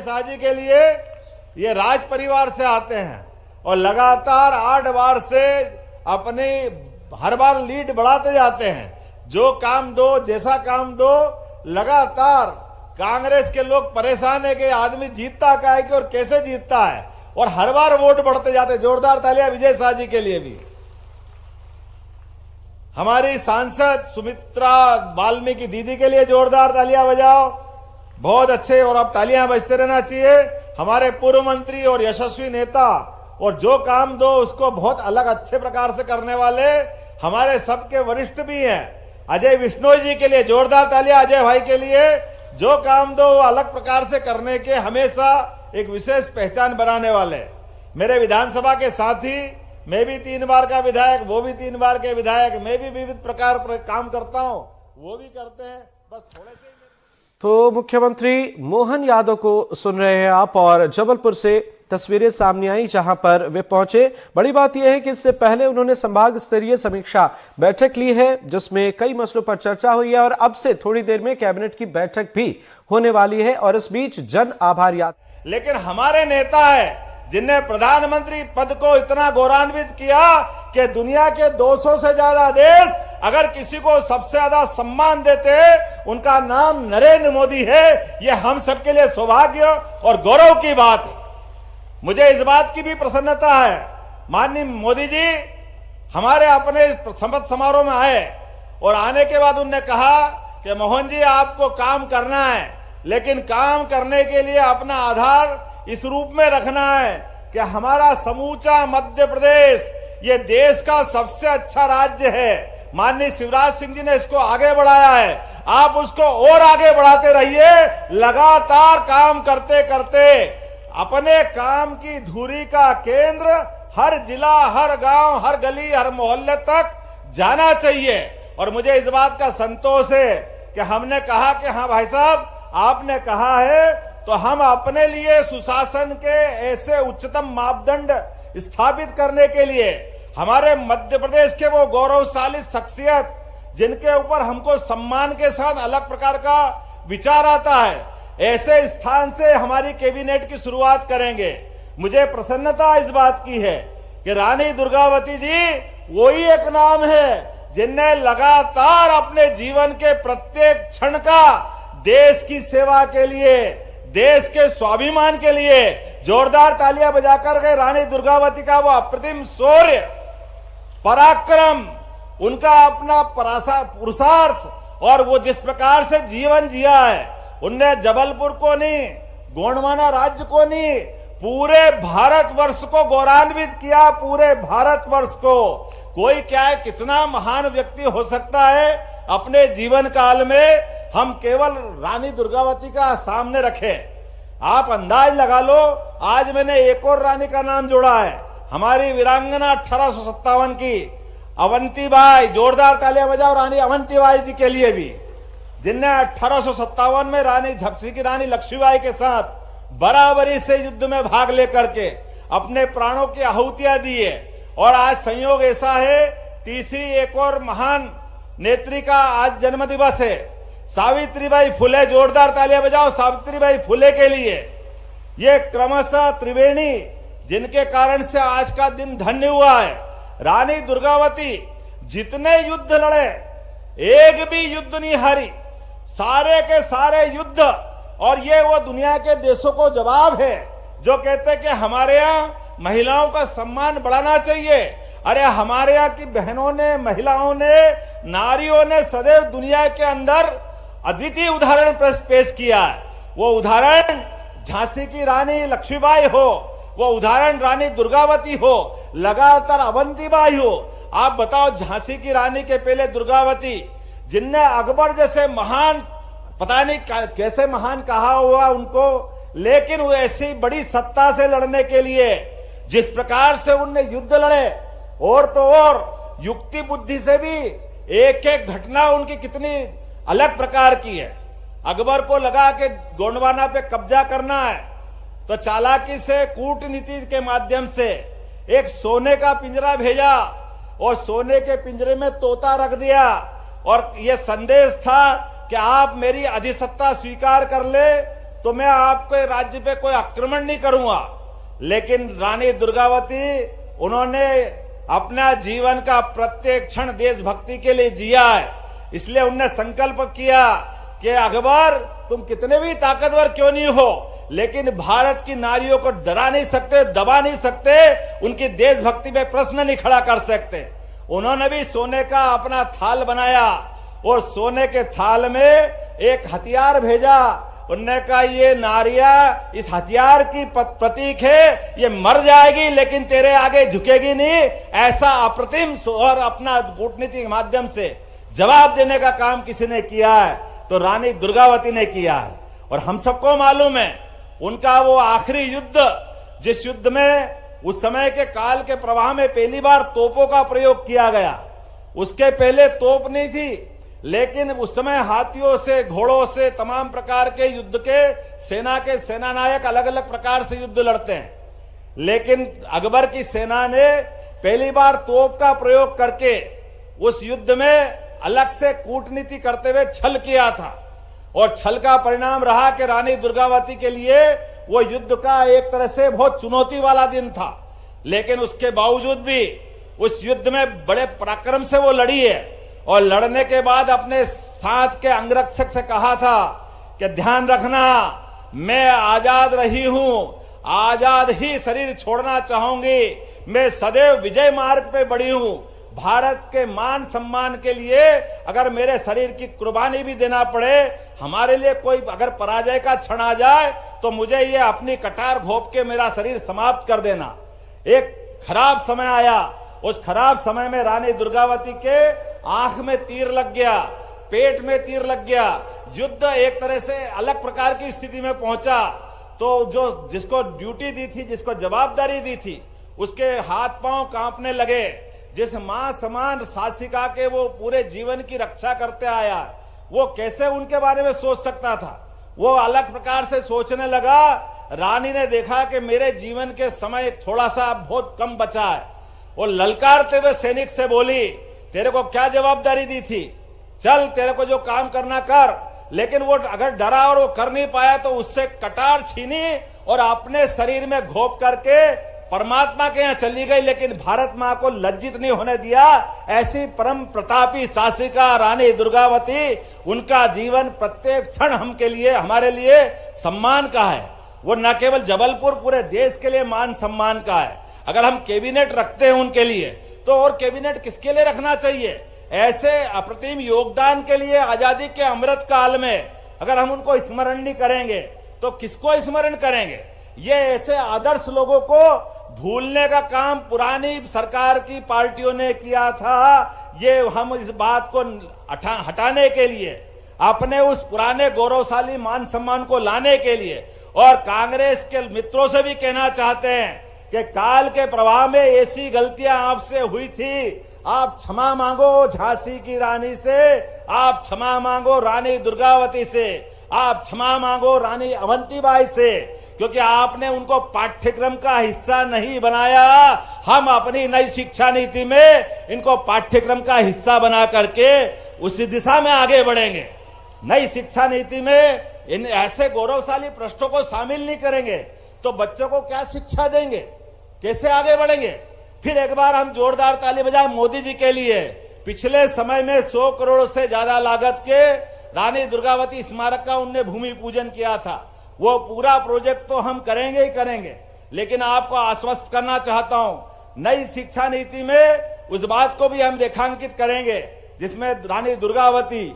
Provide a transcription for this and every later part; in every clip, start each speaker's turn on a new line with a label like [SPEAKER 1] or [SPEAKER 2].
[SPEAKER 1] साजी के लिए ये राज परिवार से आते हैं और लगातार 8 बार से अपने हर बार लीड बढ़ाते जाते हैं। जो काम दो, जैसा काम दो, लगातार कांग्रेस के लोग परेशान है कि आदमी जीतता क्या है कि और कैसे जीतता है, और हर बार वोट बढ़ते जाते। जोरदार तालियां विजय शाह जी के लिए भी। हमारी सांसद सुमित्रा वाल्मीकि दीदी के लिए जोरदार तालियां बजाओ। बहुत अच्छे, और अब तालियां बजते रहना चाहिए। हमारे पूर्व मंत्री और यशस्वी नेता, और जो काम दो उसको बहुत अलग अच्छे प्रकार से करने वाले हमारे सबके वरिष्ठ भी हैं। अजय विश्नोई जी के लिए जोरदार तालियां। अजय भाई के लिए जो काम दो अलग प्रकार से करने के हमेशा एक विशेष पहचान बनाने वाले। मेरे विधानसभा के साथी, मैं भी 3 बार का विधायक, वो भी 3 बार के विधायक, मैं भी विविध प्रकार काम करता हूं, वो भी करते हैं, बस थोड़े से।
[SPEAKER 2] तो मुख्यमंत्री मोहन यादव को सुन रहे हैं आप, और जबलपुर से तस्वीरें सामने आई जहां पर वे पहुंचे। बड़ी बात यह है कि इससे पहले उन्होंने संभाग स्तरीय समीक्षा बैठक ली है जिसमें कई मसलों पर चर्चा हुई है, और अब से थोड़ी देर में कैबिनेट की बैठक भी होने वाली है। और इस बीच जन आभार यात्रा।
[SPEAKER 1] लेकिन हमारे नेता है जिनने प्रधानमंत्री पद को इतना गौरवान्वित किया कि दुनिया के 200 से ज्यादा देश अगर किसी को सबसे ज्यादा सम्मान देते हैं, उनका नाम नरेंद्र मोदी है। यह हम सबके लिए सौभाग्य और गौरव की बात है। मुझे इस बात की भी प्रसन्नता है, माननीय मोदी जी हमारे अपने शपथ समारोह में आए, और आने के बाद उन्होंने कहा कि मोहन जी आपको काम करना है, लेकिन काम करने के लिए अपना आधार इस रूप में रखना है कि हमारा समूचा मध्य प्रदेश ये देश का सबसे अच्छा राज्य है। माननीय शिवराज सिंह जी ने इसको आगे बढ़ाया है, आप उसको और आगे बढ़ाते रहिए। लगातार काम करते करते अपने काम की धुरी का केंद्र हर जिला, हर गांव, हर गली, हर मोहल्ले तक जाना चाहिए। और मुझे इस बात का संतोष है कि हमने कहा कि हाँ भाई साहब, आपने कहा है तो हम अपने लिए सुशासन के ऐसे उच्चतम मापदंड स्थापित करने के लिए हमारे मध्य प्रदेश के वो गौरवशाली शख्सियत जिनके ऊपर हमको सम्मान के साथ अलग प्रकार का विचार आता है, ऐसे स्थान से हमारी कैबिनेट की शुरुआत करेंगे। मुझे प्रसन्नता इस बात की है कि रानी दुर्गावती जी वही एक नाम है जिनने लगातार अपने जीवन के प्रत्येक क्षण का देश की सेवा के लिए, देश के स्वाभिमान के लिए जोरदार तालियां बजाकर गए। रानी दुर्गावती का वो अप्रतिम शौर्य, पराक्रम, उनका अपना पुरुषार्थ, और वो जिस प्रकार से जीवन जिया है, उनने जबलपुर को नहीं, गोंडवाना राज्य को नहीं, पूरे भारतवर्ष को गौरवान्वित किया। पूरे भारतवर्ष को कोई क्या है, कितना महान व्यक्ति हो सकता है अपने जीवन काल में, हम केवल रानी दुर्गावती का सामने रखें। आप अंदाज लगा लो, आज मैंने एक और रानी का नाम जोड़ा है, हमारी वीरांगना 1857 की अवंतीबाई। जोरदार तालियां बजाओ रानी अवंतीबाई जी के लिए भी, जिनने 1857 में रानी झांसी की रानी लक्ष्मीबाई के साथ बराबरी से युद्ध में भाग लेकर के अपने प्राणों की आहुतियां दी है। और आज संयोग ऐसा है, तीसरी एक और महान नेत्री का आज जन्म दिवस है, सावित्रीबाई फुले। जोरदार तालियां बजाओ सावित्रीबाई फुले के लिए। ये क्रमशः त्रिवेणी जिनके कारण से आज का दिन धन्य हुआ है। रानी दुर्गावती जितने युद्ध लड़े, एक भी युद्ध नहीं हारी, सारे के सारे युद्ध। और ये वो दुनिया के देशों को जवाब है जो कहते हैं कि हमारे यहाँ महिलाओं का सम्मान बढ़ाना चाहिए। अरे हमारे यहाँ की बहनों ने, महिलाओं ने, नारियों ने सदैव दुनिया के अंदर अद्वितीय उदाहरण पेश किया है। वो उदाहरण झांसी की रानी लक्ष्मीबाई हो, वो उदाहरण रानी दुर्गावती हो, लगातार अवंतीबाई हो। आप बताओ, झांसी की रानी के पहले दुर्गावती, जिनने अकबर जैसे महान, पता नहीं कैसे महान कहा हुआ उनको, लेकिन वो ऐसी बड़ी सत्ता से लड़ने के लिए जिस प्रकार से उनने युद्ध लड़े, और तो और युक्ति बुद्धि से भी एक एक घटना उनकी कितनी अलग प्रकार की है। अकबर को लगा कि गोंडवाना पे कब्जा करना है, तो चालाकी से कूटनीति के माध्यम से एक सोने का पिंजरा भेजा, और सोने के पिंजरे में तोता रख दिया, और यह संदेश था कि आप मेरी अधिसत्ता स्वीकार कर ले तो मैं आपके राज्य पे कोई आक्रमण नहीं करूंगा। लेकिन रानी दुर्गावती, उन्होंने अपना जीवन का प्रत्येक क्षण देशभक्ति के लिए जिया है। इसलिए उनने संकल्प किया कि अकबर, तुम कितने भी ताकतवर क्यों नहीं हो, लेकिन भारत की नारियों को डरा नहीं सकते, दबा नहीं सकते, उनकी देशभक्ति पे प्रश्न नहीं खड़ा कर सकते। उन्होंने भी सोने का अपना थाल बनाया और सोने के थाल में एक हथियार भेजा। उन्होंने कहा, ये नारियां इस हथियार की प्रतीक है, ये मर जाएगी लेकिन तेरे आगे झुकेगी नहीं। ऐसा अप्रतिम और अपना कूटनीति के माध्यम से जवाब देने का काम किसी ने किया है तो रानी दुर्गावती ने किया है। और हम सबको मालूम है उनका वो आखिरी युद्ध, जिस युद्ध में उस समय के काल के प्रवाह में पहली बार तोपों का प्रयोग किया गया। उसके पहले तोप नहीं थी, लेकिन उस समय हाथियों से, घोड़ों से, तमाम प्रकार के युद्ध के सेना के सेनानायक अलग अलग प्रकार से युद्ध लड़ते हैं। लेकिन अकबर की सेना ने पहली बार तोप का प्रयोग करके उस युद्ध में अलग से कूटनीति करते हुए छल किया था। और छल का परिणाम रहा कि रानी दुर्गावती के लिए वो युद्ध का एक तरह से बहुत चुनौती वाला दिन था। लेकिन उसके बावजूद भी उस युद्ध में बड़े पराक्रम से वो लड़ी है। और लड़ने के बाद अपने साथ के अंगरक्षक से कहा था कि ध्यान रखना, मैं आजाद रही हूं, आजाद ही शरीर छोड़ना चाहूंगी, मैं सदैव विजय मार्ग पे बढ़ी हूं। भारत के मान सम्मान के लिए अगर मेरे शरीर की कुर्बानी भी देना पड़े, हमारे लिए कोई अगर पराजय का क्षण आ जाए तो मुझे ये अपनी कटार घोंप के मेरा शरीर समाप्त कर देना। एक खराब समय आया, उस खराब समय में रानी दुर्गावती के आंख में तीर लग गया, पेट में तीर लग गया। युद्ध एक तरह से अलग प्रकार की स्थिति में पहुंचा। तो जो जिसको ड्यूटी दी थी, जिसको जवाबदारी दी थी, उसके हाथ पांव कांपने लगे। जिस मां समान शासिका के वो पूरे जीवन की रक्षा करते आया, वो कैसे उनके बारे में सोच सकता था? वो अलग प्रकार से सोचने लगा। रानी ने देखा कि मेरे जीवन के समय थोड़ा सा बहुत कम बचा है। वो ललकारते हुए सैनिक से बोली, तेरे को क्या जवाबदारी दी थी, चल तेरे को जो काम करना कर। लेकिन वो अगर डरा और वो कर नहीं पाया तो उससे कटार छीनी और अपने शरीर में घोंप करके परमात्मा के यहाँ चली गई। लेकिन भारत मां को लज्जित नहीं होने दिया। ऐसी परम प्रतापी शासिका रानी दुर्गावती, उनका जीवन प्रत्येक क्षण हमके लिए, हमारे लिए सम्मान का है। वो न केवल जबलपुर, पूरे देश के लिए मान सम्मान का है। अगर हम कैबिनेट रखते हैं उनके लिए, तो और कैबिनेट किसके लिए रखना चाहिए? ऐसे अप्रतिम योगदान के लिए आजादी के अमृत काल में अगर हम उनको स्मरण नहीं करेंगे तो किसको स्मरण करेंगे? ये ऐसे आदर्श लोगों को भूलने का काम पुरानी सरकार की पार्टियों ने किया था। ये हम इस बात को हटाने के लिए, अपने उस पुराने गौरवशाली मान सम्मान को लाने के लिए, और कांग्रेस के मित्रों से भी कहना चाहते हैं कि काल के प्रवाह में ऐसी गलतियां आपसे हुई थी, आप क्षमा मांगो झांसी की रानी से, आप क्षमा मांगो रानी दुर्गावती से, आप क्षमा मांगो रानी अवंतीबाई से, क्योंकि आपने उनको पाठ्यक्रम का हिस्सा नहीं बनाया। हम अपनी नई शिक्षा नीति में इनको पाठ्यक्रम का हिस्सा बना करके उसी दिशा में आगे बढ़ेंगे। नई शिक्षा नीति में इन ऐसे गौरवशाली पृष्ठों को शामिल नहीं करेंगे तो बच्चों को क्या शिक्षा देंगे, कैसे आगे बढ़ेंगे? फिर एक बार हम जोरदार ताली बजाएं मोदी जी के लिए। पिछले समय में 100 करोड़ से ज्यादा लागत के रानी दुर्गावती स्मारक का उनने भूमि पूजन किया था। वो पूरा प्रोजेक्ट तो हम करेंगे ही करेंगे, लेकिन आपको आश्वस्त करना चाहता हूं, नई शिक्षा नीति में उस बात को भी हम रेखांकित करेंगे जिसमें रानी दुर्गावती,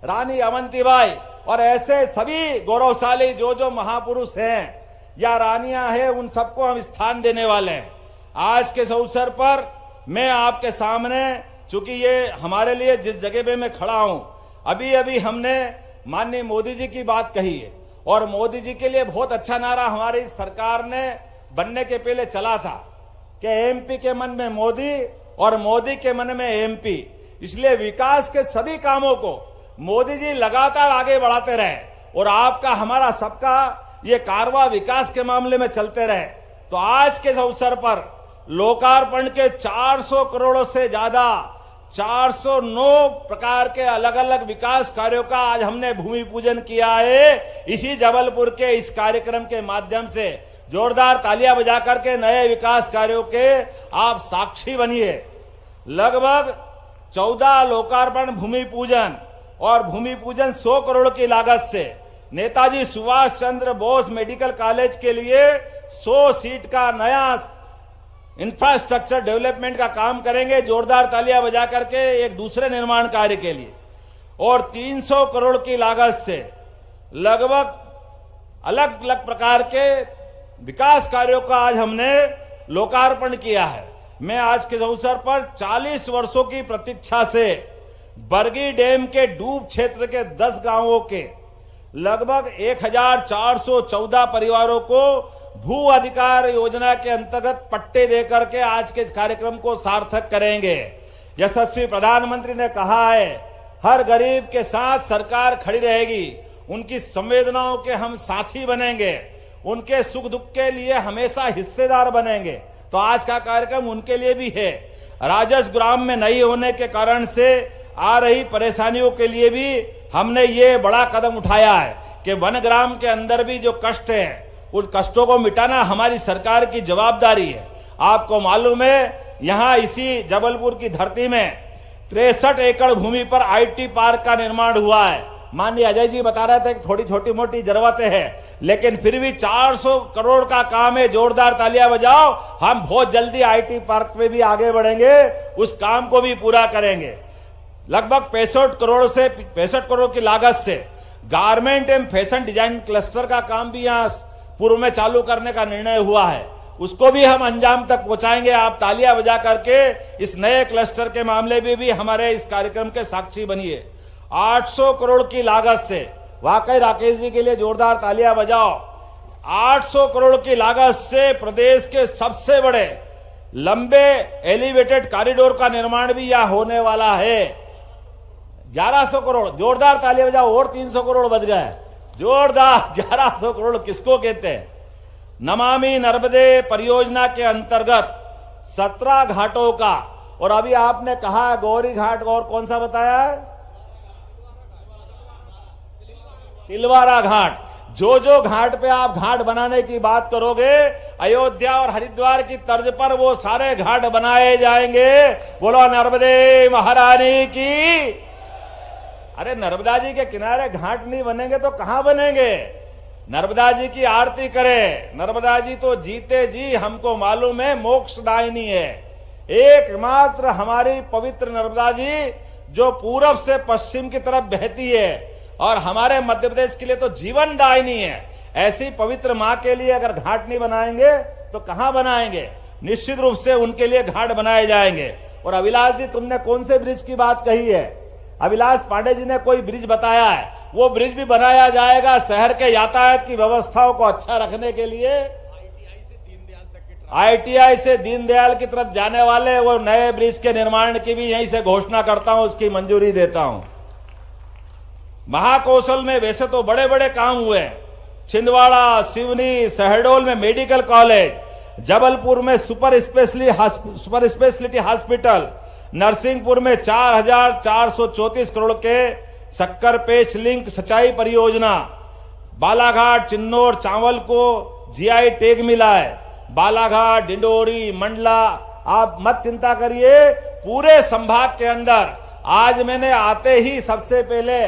[SPEAKER 1] रानी अवंतीबाई और ऐसे सभी गौरवशाली जो महापुरुष हैं या रानियां हैं, उन सबको हम स्थान देने वाले हैं। आज के इस अवसर पर मैं आपके सामने, चूंकि ये हमारे लिए जिस जगह पे मैं खड़ा हूं, अभी अभी हमने माननीय मोदी जी की बात कही है, और मोदी जी के लिए बहुत अच्छा नारा हमारी सरकार ने बनने के पहले चला था कि एमपी के मन में मोदी और मोदी के मन में एमपी। इसलिए विकास के सभी कामों को मोदी जी लगातार आगे बढ़ाते रहे और आपका, हमारा सबका ये कारवां विकास के मामले में चलते रहे। तो आज के अवसर पर लोकार्पण के 400 करोड़ से ज्यादा 409 प्रकार के अलग अलग विकास कार्यों का आज हमने भूमि पूजन किया है। इसी जबलपुर के इस कार्यक्रम के माध्यम से जोरदार तालियां बजाकर के नए विकास कार्यों के आप साक्षी बनिए। लगभग 14 लोकार्पण भूमि पूजन और भूमि पूजन 100 करोड़ की लागत से नेताजी सुभाष चंद्र बोस मेडिकल कॉलेज के लिए 100 सीट का नया इंफ्रास्ट्रक्चर डेवलपमेंट का काम करेंगे, जोरदार तालियां बजा करके एक दूसरे निर्माण कार्य के लिए। और 300 करोड़ की लागत से लगभग अलग अलग प्रकार के विकास कार्यों का आज हमने लोकार्पण किया है। मैं आज के अवसर पर 40 वर्षों की प्रतीक्षा से बरगी डैम के डूब क्षेत्र के 10 गांवों के लगभग 1414 परिवारों को भू अधिकार योजना के अंतर्गत पट्टे देकर के आज के इस कार्यक्रम को सार्थक करेंगे। यशस्वी प्रधानमंत्री ने कहा है, हर गरीब के साथ सरकार खड़ी रहेगी, उनकी संवेदनाओं के हम साथी बनेंगे, उनके सुख दुख के लिए हमेशा हिस्सेदार बनेंगे। तो आज का कार्यक्रम उनके लिए भी है। राजस्व ग्राम में नहीं होने के कारण से आ रही परेशानियों के लिए भी हमने ये बड़ा कदम उठाया है कि वन ग्राम के अंदर भी जो कष्ट है उन कष्टों को मिटाना हमारी सरकार की जवाबदारी है। आपको मालूम है, यहां इसी जबलपुर की धरती में 63 एकड़ भूमि पर आईटी पार्क का निर्माण हुआ है। माननीय अजय जी बता रहे थे कि थोड़ी छोटी मोटी जरूरतें हैं, लेकिन फिर भी 400 करोड़ का काम है। जोरदार तालियां बजाओ। हम बहुत जल्दी आईटी पार्क में भी आगे बढ़ेंगे, उस काम को भी पूरा करेंगे। लगभग 65 करोड़ की लागत से गारमेंट एवं फैशन डिजाइन क्लस्टर का काम भी यहाँ पूर्व में चालू करने का निर्णय हुआ है, उसको भी हम अंजाम तक पहुंचाएंगे। आप तालियां बजा करके इस नए क्लस्टर के मामले में भी हमारे इस कार्यक्रम के साक्षी बनिए। 800 करोड़ की लागत से, वाकई राकेश जी के लिए जोरदार तालियां बजाओ। 800 करोड़ की लागत से प्रदेश के सबसे बड़े लंबे एलिवेटेड कॉरिडोर का निर्माण भी यहां होने वाला है। 1100 करोड़, जोरदार तालियां बजाओ। और 300 करोड़ बच गए, जोरदार। 1100 करोड़ किसको कहते हैं? नमामि नर्मदे परियोजना के अंतर्गत 17 घाटों का, और अभी आपने कहा गौरी घाट, और कौन सा बताया है? तिलवारा घाट। जो घाट पे आप घाट बनाने की बात करोगे, अयोध्या और हरिद्वार की तर्ज पर वो सारे घाट बनाए जाएंगे। बोलो नर्मदे महारानी की। अरे नर्मदा जी के किनारे घाट नहीं बनेंगे तो कहां बनेंगे? नर्मदा जी की आरती करें। नर्मदा जी तो जीते जी, हमको मालूम है, मोक्षदायिनी है। एकमात्र हमारी पवित्र नर्मदा जी जो पूरब से पश्चिम की तरफ बहती है और हमारे मध्य प्रदेश के लिए तो जीवन दायिनी है। ऐसी पवित्र मां के लिए अगर घाट नहीं बनाएंगे तो कहां बनाएंगे? निश्चित रूप से उनके लिए घाट बनाए जाएंगे। और अभिलाष जी, तुमने कौन से ब्रिज की बात कही है? अभिलाष पांडे जी ने कोई ब्रिज बताया है, वो ब्रिज भी बनाया जाएगा शहर के यातायात की व्यवस्थाओं को अच्छा रखने के लिए। आईटीआई से दीनदयाल की तरफ जाने वाले वो नए ब्रिज के निर्माण की भी यहीं से घोषणा करता हूं, उसकी मंजूरी देता हूं। महाकौशल में वैसे तो बड़े बड़े काम हुए, छिंदवाड़ा, सिवनी, शहडोल में मेडिकल कॉलेज, जबलपुर में सुपर स्पेशलिटी हॉस्पिटल, नरसिंहपुर में 4434 करोड़ के शक्कर पेच लिंक सिंचाई परियोजना, बालाघाट, चिन्नौर, चावल को जीआई टैग मिला है। बालाघाट, डिंडोरी, मंडला, आप मत चिंता करिए, पूरे संभाग के अंदर आज मैंने आते ही सबसे पहले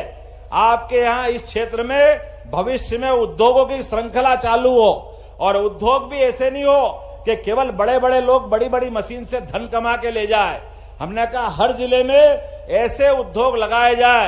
[SPEAKER 1] आपके यहां इस क्षेत्र में भविष्य में उद्योगों की श्रृंखला चालू हो। और उद्योग भी ऐसे नहीं हो कि केवल बड़े बड़े लोग बड़ी बड़ी मशीन से धन कमा के ले जाए। हमने कहा हर जिले में ऐसे उद्योग लगाए जाए